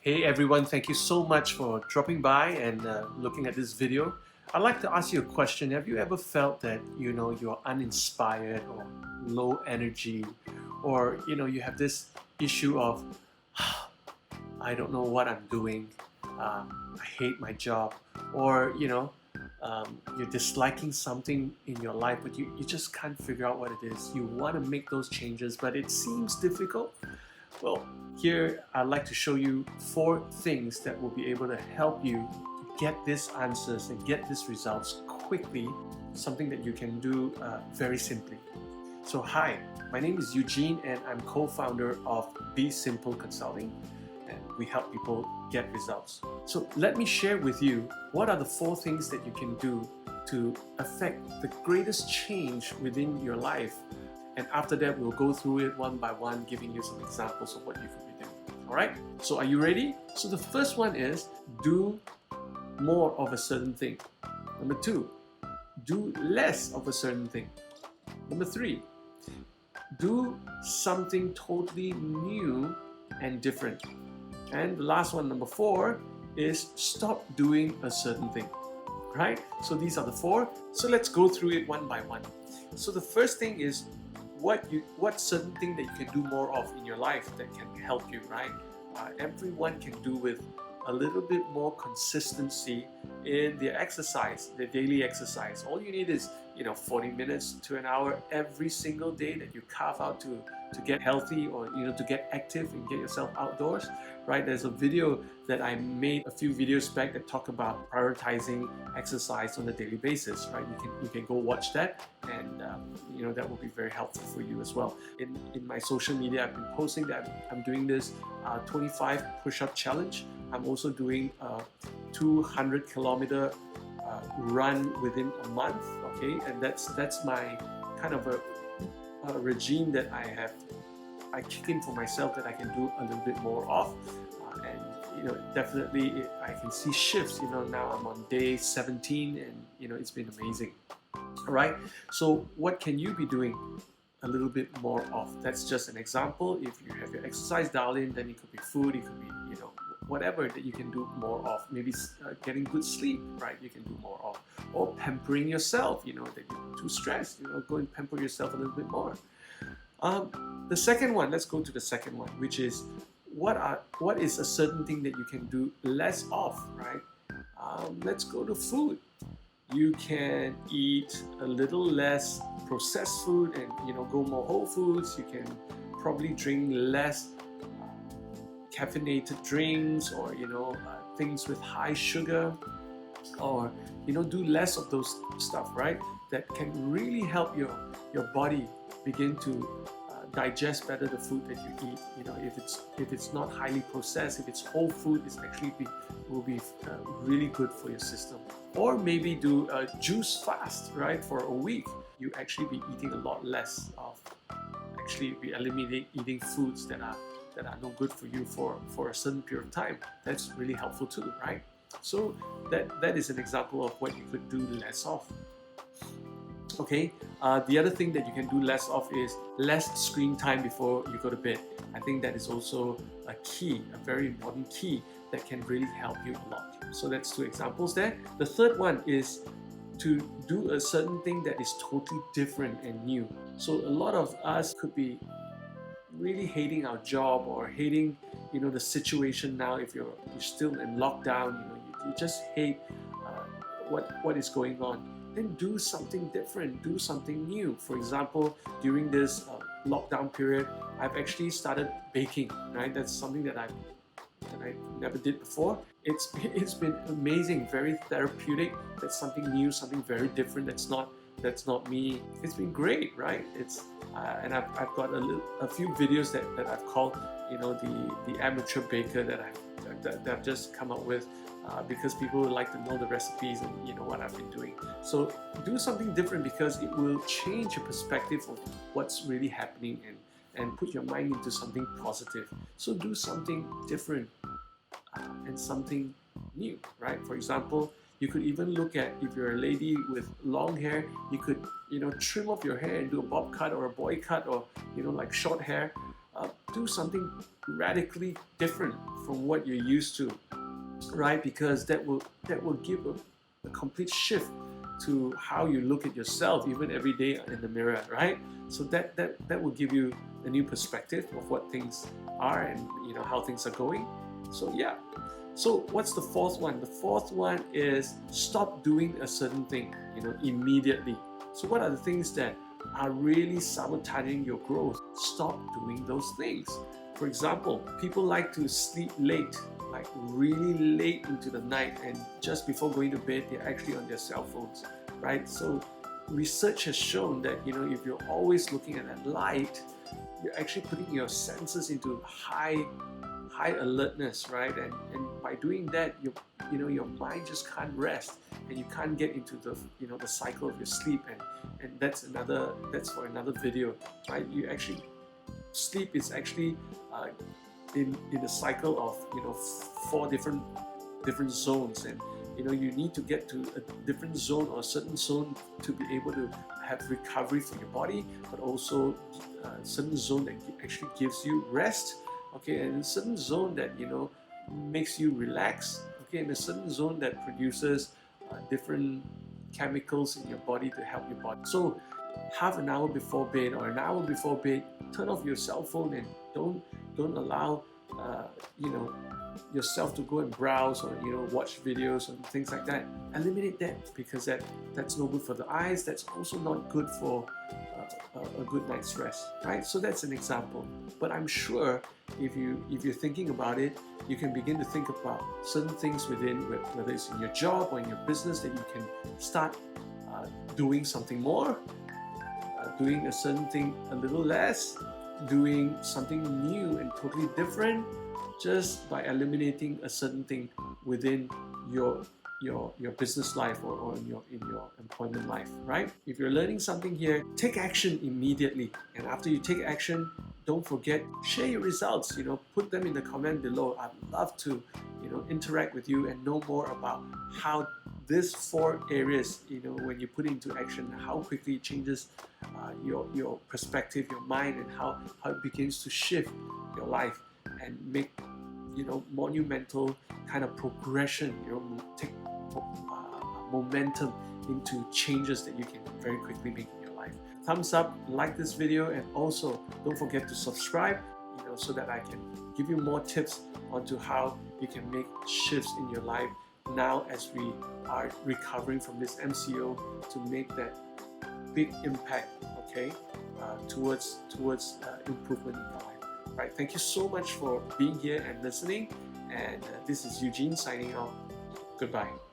Hey everyone, thank you so much for dropping by and looking at this video. I'd like to ask you a question. Have you ever felt that you're uninspired or low energy, or you have this issue of I don't know what I'm doing, I hate my job, or you're disliking something in your life but you just can't figure out what it is. You want to make those changes but it seems difficult. Well, here I'd like to show you 4 things that will be able to help you to get these answers and get these results quickly, something that you can do very simply. So hi, my name is Eugene and I'm co-founder of Be Simple Consulting, and we help people get results. So let me share with you what are the 4 things that you can do to affect the greatest change within your life. And after that, we'll go through it one by one, giving you some examples of what you could be doing. All right? So are you ready? So the first one is do more of a certain thing. Number 2, do less of a certain thing. Number 3, do something totally new and different. And the last one, number 4, is stop doing a certain thing. Right? So these are the 4. So let's go through it one by one. So the first thing is what certain thing that you can do more of in your life that can help you, right? Everyone can do with a little bit more consistency in their exercise, their daily exercise. All you need is 40 minutes to an hour every single day that you carve out to get healthy, or to get active and get yourself outdoors, right? There's a video that I made a few videos back that talk about prioritizing exercise on a daily basis, right? You can go watch that, and that will be very helpful for you as well. In my social media, I've been posting that I'm doing this 25 push-up challenge. I'm also doing a 200-kilometer run within a month, okay? And that's my kind of a regime that I kick in for myself that I can do a little bit more of, and definitely I can see shifts. Now I'm on day 17 and it's been amazing. All right, so what can you be doing a little bit more of? That's just an example. If you have your exercise dialed in, then it could be food, it could be whatever that you can do more of. Maybe getting good sleep, right? You can do more of, or pampering yourself. That you're too stressed. Go and pamper yourself a little bit more. The second one, let's go to the second one, which is what is a certain thing that you can do less of, right? Let's go to food. You can eat a little less processed food and go more whole foods. You can probably drink less caffeinated drinks, or things with high sugar, or do less of those stuff, right? That can really help your body begin to digest better the food that you eat. If it's not highly processed, if it's whole food, will be really good for your system. Or maybe do a juice fast, right? For a week, you actually be eating a lot less of. Actually, be eliminating eating foods that are no good for you for a certain period of time. That's really helpful too, right? So that is an example of what you could do less of. Okay, the other thing that you can do less of is less screen time before you go to bed. I think that is also a key, a very important key that can really help you a lot. So that's 2 examples there. The third one is to do a certain thing that is totally different and new. So a lot of us could be really hating our job, or hating the situation now. If you're still in lockdown, you just hate what is going on. Then do something different, do something new. For example, during this lockdown period, I've actually started baking, right? That's something that I never did before. It's been amazing, very therapeutic. That's something new, something very different. That's not me. It's been great, right? And I've got a few videos that I've called the amateur baker that I've just come up with, because people would like to know the recipes and what I've been doing. So do something different, because it will change your perspective of what's really happening, and put your mind into something positive. So do something different and something new, right? For example, you could even look at, if you're a lady with long hair, you could trim off your hair and do a bob cut or a boy cut, or like short hair. do something radically different from what you're used to, right? Because that will give a complete shift to how you look at yourself even every day in the mirror, right? So that will give you a new perspective of what things are and how things are going. So yeah. So what's the fourth one? The fourth one is stop doing a certain thing, immediately. So what are the things that are really sabotaging your growth? Stop doing those things. For example, people like to sleep late, like really late into the night, and just before going to bed, they're actually on their cell phones, right? So research has shown that if you're always looking at that light, you're actually putting your senses into high alertness, right? And by doing that, your mind just can't rest, and you can't get into the the cycle of your sleep, and that's for another video, right? You actually sleep is actually in a cycle of 4 different zones, and you need to get to a different zone or a certain zone to be able to have recovery for your body, but also a certain zone that actually gives you rest, okay, and a certain zone that makes you relax, okay, and a certain zone that produces different chemicals in your body to help your body. So half an hour before bed or an hour before bed, turn off your cell phone and don't allow yourself to go and browse or watch videos and things like that. Eliminate that, because that's no good for the eyes. That's also not good for a good night's rest, right? So that's an example. But I'm sure if you're thinking about it, you can begin to think about certain things within, whether it's in your job or in your business, that you can start doing something more, doing a certain thing a little less, doing something new and totally different, just by eliminating a certain thing within your business life or in your employment life, right? If you're learning something here, take action immediately. And after you take action, don't forget, share your results, put them in the comment below. I'd love to interact with you and know more about how these 4 areas, when you put it into action, how quickly it changes your perspective, your mind, and how it begins to shift your life and make monumental kind of progression, take momentum into changes that you can very quickly make in your life. Thumbs up, like this video, and also don't forget to subscribe, so that I can give you more tips onto how you can make shifts in your life now as we are recovering from this MCO, to make that big impact, okay, towards improvement in your life. Right, thank you so much for being here and listening, and this is Eugene signing out. Goodbye.